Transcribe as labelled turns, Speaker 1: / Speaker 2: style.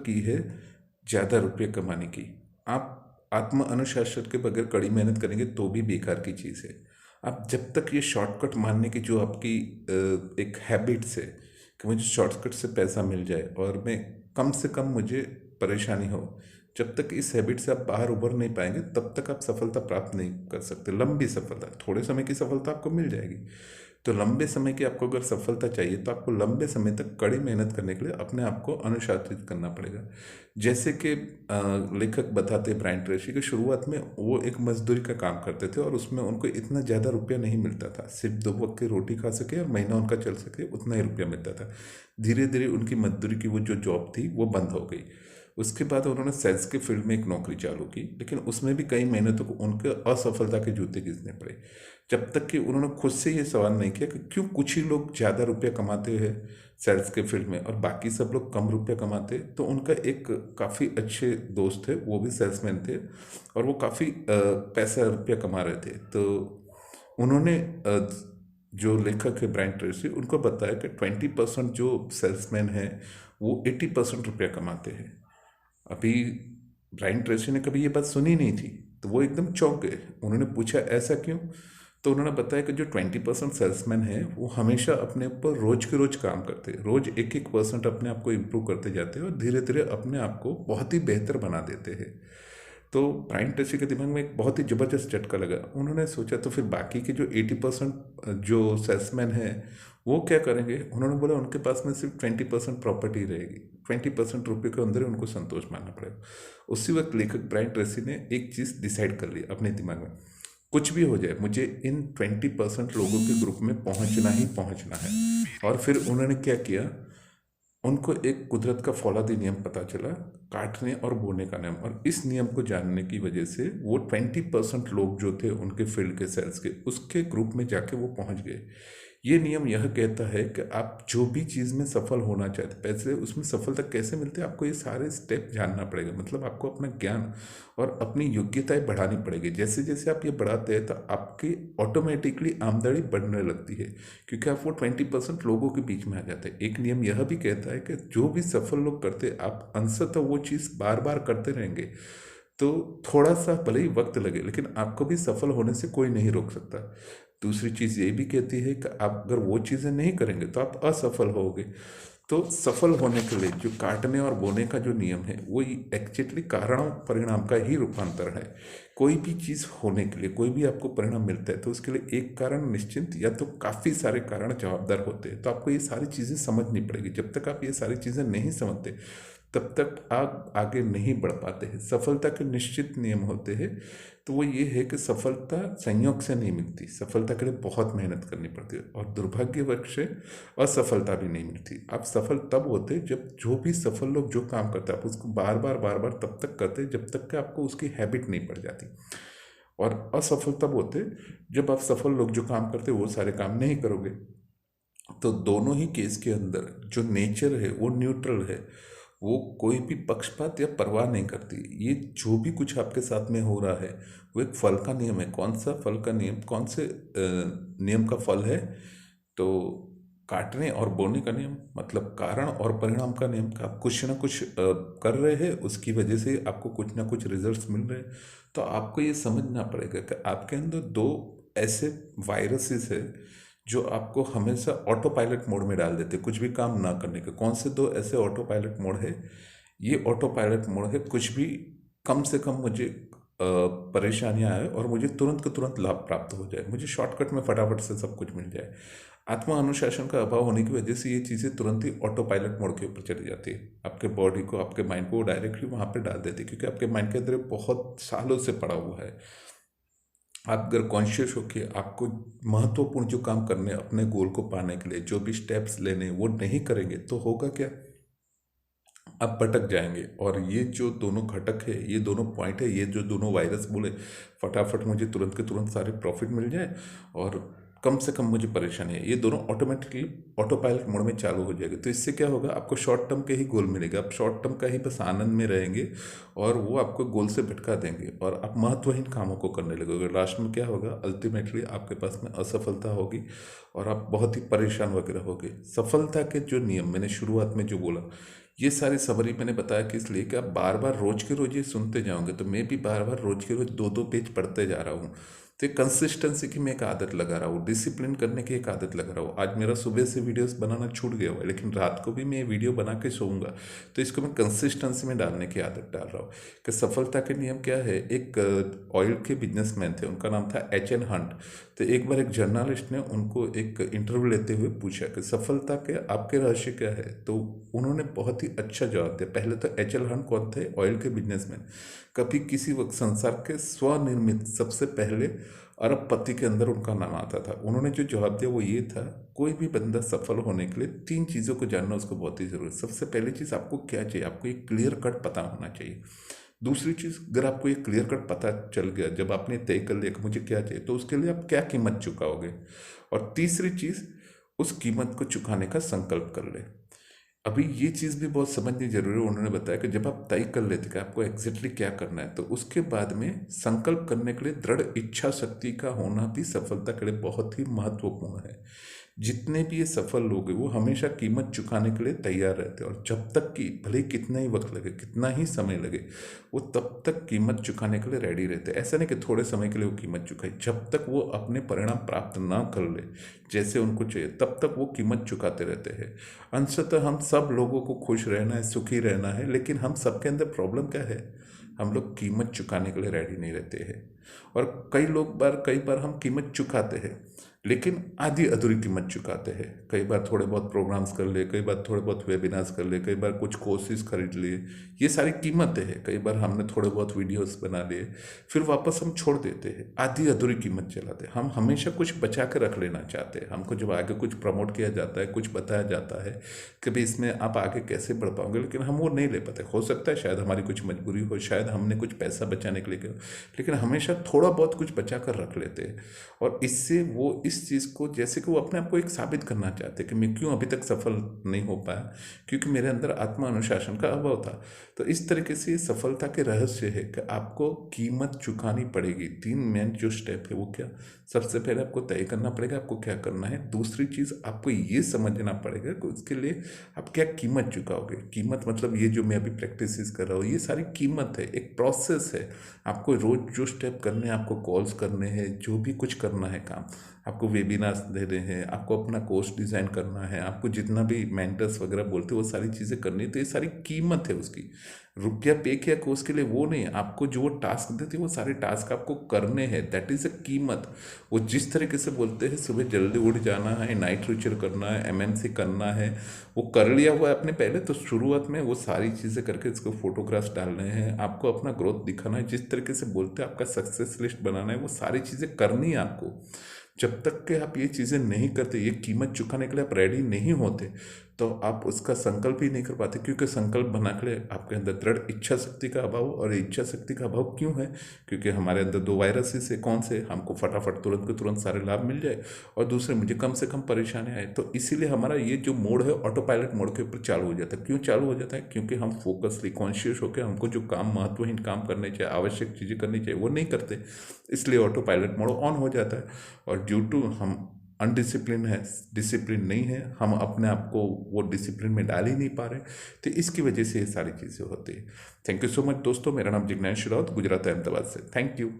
Speaker 1: की है ज़्यादा रुपये कमाने की। आप आत्म अनुशासन के बगैर कड़ी मेहनत करेंगे तो भी बेकार की चीज़ है। आप जब तक ये शॉर्टकट मानने की जो आपकी एक हैबिट्स है कि मुझे शॉर्टकट से पैसा मिल जाए और मैं कम से कम मुझे परेशानी हो, जब तक इस हैबिट से आप बाहर उभर नहीं पाएंगे तब तक आप सफलता प्राप्त नहीं कर सकते। लंबी सफलता, थोड़े समय की सफलता आपको मिल जाएगी, तो लंबे समय की आपको अगर सफलता चाहिए तो आपको लंबे समय तक कड़ी मेहनत करने के लिए अपने आप को अनुशासित करना पड़ेगा। जैसे कि लेखक बताते ब्रायन ट्रेसी कि शुरुआत में वो एक मजदूरी का काम करते थे और उसमें उनको इतना ज़्यादा रुपया नहीं मिलता था, सिर्फ 2 वक्त की रोटी खा सके और महीना उनका चल सके उतना ही रुपया मिलता था। धीरे धीरे उनकी मजदूरी की वो जो जॉब थी वो बंद हो गई। उसके बाद उन्होंने सेल्स के फील्ड में एक नौकरी चालू की, लेकिन उसमें भी कई महीनों तक उनके असफलता के जूते घिसने पड़े, जब तक कि उन्होंने खुद से ये सवाल नहीं किया कि क्यों कुछ ही लोग ज़्यादा रुपया कमाते हैं सेल्स के फील्ड में और बाकी सब लोग कम रुपया कमाते। तो उनका एक काफ़ी अच्छे दोस्त थे, वो भी सेल्समैन थे और वो काफ़ी पैसा रुपया कमा रहे थे। तो उन्होंने जो लेखक है ब्रायन ट्रेसी, उनको बताया कि 20% जो सेल्समैन हैं वो 80% रुपया कमाते हैं। अभी ब्रायन ट्रेसी ने कभी ये बात सुनी नहीं थी, तो वो एकदम चौंक गए। उन्होंने पूछा ऐसा क्यों? तो उन्होंने बताया कि जो 20% सेल्समैन है वो हमेशा अपने ऊपर रोज के रोज काम करते हैं, रोज एक एक परसेंट अपने आप को इम्प्रूव करते जाते हैं और धीरे धीरे अपने आप को बहुत ही बेहतर बना देते हैं। तो ब्रायन ट्रेसी के दिमाग में एक बहुत ही ज़बरदस्त झटका लगा। उन्होंने सोचा तो फिर बाकी के जो 80% जो सेल्समैन हैं वो क्या करेंगे? उन्होंने बोला उनके पास में सिर्फ 20% प्रॉपर्टी रहेगी, 20% रुपये के अंदर ही उनको संतोष मानना पड़ेगा। उसी वक्त लेखक ब्रायन ट्रेसी ने एक चीज़ डिसाइड कर ली अपने दिमाग में, कुछ भी हो जाए मुझे इन 20% लोगों के ग्रुप में पहुंचना ही पहुंचना है। और फिर उन्होंने क्या किया, उनको एक कुदरत का फौलादी नियम पता चला, काटने और बोने का नियम, और इस नियम को जानने की वजह से वो 20% लोग जो थे उनके फील्ड के सेल्स के उसके ग्रुप में जाके वो पहुंच गए। ये नियम यह कहता है कि आप जो भी चीज़ में सफल होना चाहते हैं, पैसे उसमें सफलता कैसे मिलती है आपको ये सारे स्टेप जानना पड़ेगा। मतलब आपको अपना ज्ञान और अपनी योग्यताएं बढ़ानी पड़ेगी। जैसे जैसे आप ये बढ़ाते हैं तो आपकी ऑटोमेटिकली आमदनी बढ़ने लगती है, क्योंकि आप वो 20% लोगों के बीच में आ जाते हैं। एक नियम यह भी कहता है कि जो भी सफल लोग करते हैं आप अंशतः वो चीज़ बार बार करते रहेंगे, तो थोड़ा सा भले ही वक्त लगे लेकिन आपको भी सफल होने से कोई नहीं रोक सकता। दूसरी चीज़ ये भी कहती है कि आप अगर वो चीज़ें नहीं करेंगे तो आप असफल होगे। तो सफल होने के लिए जो काटने और बोने का जो नियम है वो एक्चुअली कारण और परिणाम का ही रूपांतर है। कोई भी चीज़ होने के लिए, कोई भी आपको परिणाम मिलता है तो उसके लिए एक कारण निश्चिंत या तो काफ़ी सारे कारण जवाबदार होते हैं। तो आपको ये सारी चीज़ें समझनी पड़ेगी। जब तक आप ये सारी चीज़ें नहीं समझते तब तक आप आगे नहीं बढ़ पाते हैं। सफलता के निश्चित नियम होते हैं, तो वो ये है कि सफलता संयोग से नहीं मिलती, सफलता के लिए बहुत मेहनत करनी पड़ती है, और दुर्भाग्यवश से असफलता भी नहीं मिलती। आप सफल तब होते जब जो भी सफल लोग जो काम करते हैं आप उसको बार बार तब तक करते जब तक कि आपको उसकी हैबिट नहीं पड़ जाती। और असफल तब होते जब आप सफल लोग जो काम करते वो सारे काम नहीं करोगे। तो दोनों ही केस के अंदर जो नेचर है वो न्यूट्रल है, वो कोई भी पक्षपात या परवाह नहीं करती। ये जो भी कुछ आपके साथ में हो रहा है वो एक फल का नियम है। कौन सा फल का नियम, कौन से नियम का फल है? तो काटने और बोने का नियम, मतलब कारण और परिणाम का नियम का। आप कुछ ना कुछ कर रहे हैं, उसकी वजह से आपको कुछ ना कुछ रिजल्ट्स मिल रहे हैं। तो आपको ये समझना पड़ेगा कि आपके अंदर दो ऐसे वायरसेस है जो आपको हमेशा ऑटो पायलट मोड में डाल देते कुछ भी काम ना करने के। कौन से दो ऐसे ऑटो पायलट मोड है? ये ऑटो पायलट मोड है कुछ भी कम से कम मुझे परेशानियां आए और मुझे तुरंत का तुरंत लाभ प्राप्त हो जाए, मुझे शॉर्टकट में फटाफट से सब कुछ मिल जाए। आत्मा अनुशासन का अभाव होने की वजह से ये चीज़ें तुरंत ही ऑटो पायलट मोड के ऊपर चली जाती है। आपके बॉडी को, आपके माइंड को वो डायरेक्टली वहाँ पे डाल देती है, क्योंकि आपके माइंड के अंदर बहुत सालों से पड़ा हुआ है। आप अगर कॉन्शियस होके आपको महत्वपूर्ण जो काम करने, अपने गोल को पाने के लिए जो भी स्टेप्स लेने वो नहीं करेंगे तो होगा क्या? आप भटक जाएंगे। और ये जो दोनों घटक है, ये दोनों पॉइंट है, ये जो दोनों वायरस बोले फटाफट मुझे तुरंत के तुरंत सारे प्रॉफिट मिल जाए और कम से कम मुझे परेशानी है, ये दोनों ऑटोमेटिकली ऑटो पायलट मोड में चालू हो जाएगा। तो इससे क्या होगा, आपको शॉर्ट टर्म के ही गोल मिलेगा, आप शॉर्ट टर्म का ही बस आनंद में रहेंगे और वो आपको गोल से भटका देंगे और आप महत्वहीन कामों को करने लगोगे। लास्ट में क्या होगा, अल्टीमेटली आपके पास में असफलता होगी और आप बहुत ही परेशान वगैरह होगे। सफलता के जो नियम मैंने शुरुआत में जो बोला, ये सारी समरी मैंने बताया कि इसलिए कि आप बार बार रोज के रोज ये सुनते जाओगे तो मैं भी बार बार रोज के रोज दो दो पेज पढ़ते जा रहा हूँ। तो कंसिस्टेंसी की मैं एक आदत लगा रहा हूँ, डिसिप्लिन करने की एक आदत लगा रहा हूँ। आज मेरा सुबह से वीडियोस बनाना छूट गया हुआ है, लेकिन रात को भी मैं ये वीडियो बना के सोऊंगा। तो इसको मैं कंसिस्टेंसी में डालने की आदत डाल रहा हूँ। कि सफलता के नियम क्या है, एक ऑयल के बिजनेसमैन थे, उनका नाम था एच एन हंट। तो एक बार एक जर्नलिस्ट ने उनको एक इंटरव्यू लेते हुए पूछा कि सफलता के आपके रहस्य क्या है। तो उन्होंने बहुत ही अच्छा जवाब दिया। पहले तो एच एल हंट कौन थे, ऑयल के बिजनेसमैन। कभी किसी वक्त संसार के स्वनिर्मित सबसे पहले अरबपति के अंदर उनका नाम आता था। उन्होंने जो जवाब दिया वो ये था, कोई भी बंदा सफल होने के लिए 3 चीज़ों को जानना उसको बहुत ही जरूरी है। सबसे पहली चीज़, आपको क्या चाहिए, आपको एक क्लियर कट पता होना चाहिए। दूसरी चीज़, अगर आपको एक क्लियर कट पता चल गया, जब आपने तय कर लिया कि मुझे क्या चाहिए, तो उसके लिए आप क्या कीमत चुकाओगे। और तीसरी चीज़, उस कीमत को चुकाने का संकल्प कर ले। अभी ये चीज़ भी बहुत समझनी जरूरी है। उन्होंने बताया कि जब आप तय कर लेते कि आपको एग्जैक्टली क्या करना है, तो उसके बाद में संकल्प करने के लिए दृढ़ इच्छा शक्ति का होना भी सफलता के लिए बहुत ही महत्वपूर्ण है। जितने भी ये सफल लोग हैं वो हमेशा कीमत चुकाने के लिए तैयार रहते हैं, और जब तक कि भले ही कितना ही वक्त लगे, कितना ही समय लगे, वो तब तक कीमत चुकाने के लिए रेडी रहते हैं। ऐसा नहीं कि थोड़े समय के लिए वो कीमत चुकाए, जब तक वो अपने परिणाम प्राप्त ना कर ले जैसे उनको चाहिए, तब तक वो कीमत चुकाते रहते हैं। अंशतः हम सब लोगों को खुश रहना है, सुखी रहना है, लेकिन हम सबके अंदर प्रॉब्लम क्या है, हम लोग कीमत चुकाने के लिए रेडी नहीं रहते हैं। और कई बार हम कीमत चुकाते हैं, लेकिन आधी अधूरी कीमत चुकाते हैं। कई बार थोड़े बहुत प्रोग्राम्स कर लिए, कई बार थोड़े बहुत वेबिनार्स कर लिए, कई बार कुछ कोर्सेज खरीद लिए, ये सारी कीमतें हैं। कई बार हमने थोड़े बहुत वीडियोस बना लिए, फिर वापस हम छोड़ देते हैं, आधी अधूरी कीमत चलाते हैं। हम हमेशा कुछ बचा के रख लेना चाहते हैं। हमको जब आगे कुछ प्रमोट किया जाता है, कुछ बताया जाता है कि भाई इसमें आप आगे कैसे बढ़ पाओगे, लेकिन हम वो नहीं ले पाते। हो सकता है शायद हमारी कुछ मजबूरी हो, शायद हमने कुछ पैसा बचाने के लिए किया, लेकिन हमेशा थोड़ा बहुत कुछ बचा कर रख लेते हैं। और इससे वो इस चीज़ को, जैसे कि वो अपने आप को एक साबित करना चाहते हैं कि मैं क्यों अभी तक सफल नहीं हो पाया, क्योंकि मेरे अंदर आत्म अनुशासन का अभाव था। तो इस तरीके से सफलता के रहस्य है कि आपको कीमत चुकानी पड़ेगी। 3 मेन जो स्टेप है वो क्या, सबसे पहले आपको तय करना पड़ेगा आपको क्या करना है। दूसरी चीज़, आपको ये समझना पड़ेगा कि उसके लिए आप क्या कीमत चुकाओगे। कीमत मतलब ये जो मैं अभी प्रैक्टिस कर रहा हूँ, ये सारी कीमत है, एक प्रोसेस है। आपको रोज जो स्टेप करने हैं, आपको कॉल्स करने हैं, जो भी कुछ करना है काम, आपको वेबिनार्स दे रहे हैं, आपको अपना कोर्स डिज़ाइन करना है, आपको जितना भी मेंटर्स वगैरह बोलते हैं वो सारी चीज़ें करनी है। तो ये सारी कीमत है उसकी। रुपया पे किया कोर्स के लिए वो नहीं, आपको जो वो टास्क देते हैं वो सारे टास्क आपको करने हैं, दैट इज़ अ कीमत। वो जिस तरीके से बोलते हैं सुबह जल्दी उठ जाना है, नाइट रिचर करना है, एमएनसी करना है, वो कर लिया हुआ है आपने पहले। तो शुरुआत में वो सारी चीज़ें करके इसको फोटोग्राफ्स डालने हैं, आपको अपना ग्रोथ दिखाना है, जिस तरीके से बोलते हैं आपका सक्सेस लिस्ट बनाना है, वो सारी चीज़ें करनी है आपको। जब तक कि आप ये चीज़ें नहीं करते, ये कीमत चुकाने के लिए आप रेडी नहीं होते, तो आप उसका संकल्प ही नहीं कर पाते। क्योंकि संकल्प बना के लिए आपके अंदर दृढ़ इच्छा शक्ति का अभाव, और इच्छा शक्ति का अभाव क्यों है, क्योंकि हमारे अंदर 2 वायरसेस है। कौन से, हमको फटाफट तुरंत के तुरंत सारे लाभ मिल जाए, और दूसरे मुझे कम से कम परेशानी आए। तो इसीलिए हमारा ये जो मोड है ऑटो पायलट मोड के ऊपर चालू हो जाता है। क्यों चालू हो जाता है, क्योंकि हम फोकसली कॉन्शियस होकर हमको जो काम, महत्वहीन काम करने चाहिए, आवश्यक चीज़ें करनी चाहिए, वो नहीं करते, इसलिए ऑटो पायलट मोड ऑन हो जाता है। और ड्यू टू हम अनडिसिप्लिन है, डिसिप्लिन नहीं है, हम अपने आप को वो डिसिप्लिन में डाल ही नहीं पा रहे, तो इसकी वजह से ये सारी चीज़ें होती है। थैंक यू सो मच दोस्तों। मेरा नाम जिग्नेश राउत, गुजरात अहमदाबाद से। Thank you.